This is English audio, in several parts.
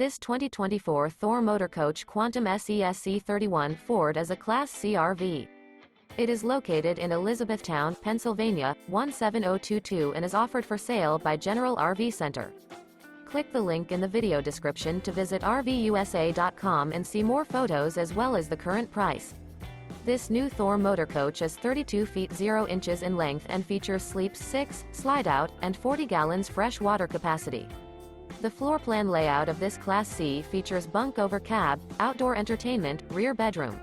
This 2024 Thor Motor Coach Quantum SESC31 Ford is a Class C RV. It is located in Elizabethtown, Pennsylvania, 17022 and is offered for sale by General RV Center. Click the link in the video description to visit RVUSA.com and see more photos as well as the current price. This new Thor Motor Coach is 32 feet 0 inches in length and features sleep 6, Slideout, and 40 gallons fresh water capacity. The floor plan layout of this Class C features bunk over cab, outdoor entertainment, rear bedroom.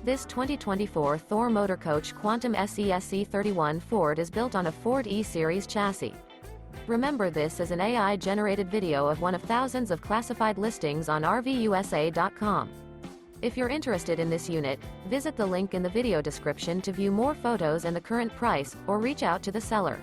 This 2024 Thor Motor Coach Quantum SESC31 Ford is built on a Ford E-Series chassis. Remember, this is an AI-generated video of one of thousands of classified listings on RVUSA.com. If you're interested in this unit, visit the link in the video description to view more photos and the current price, or reach out to the seller.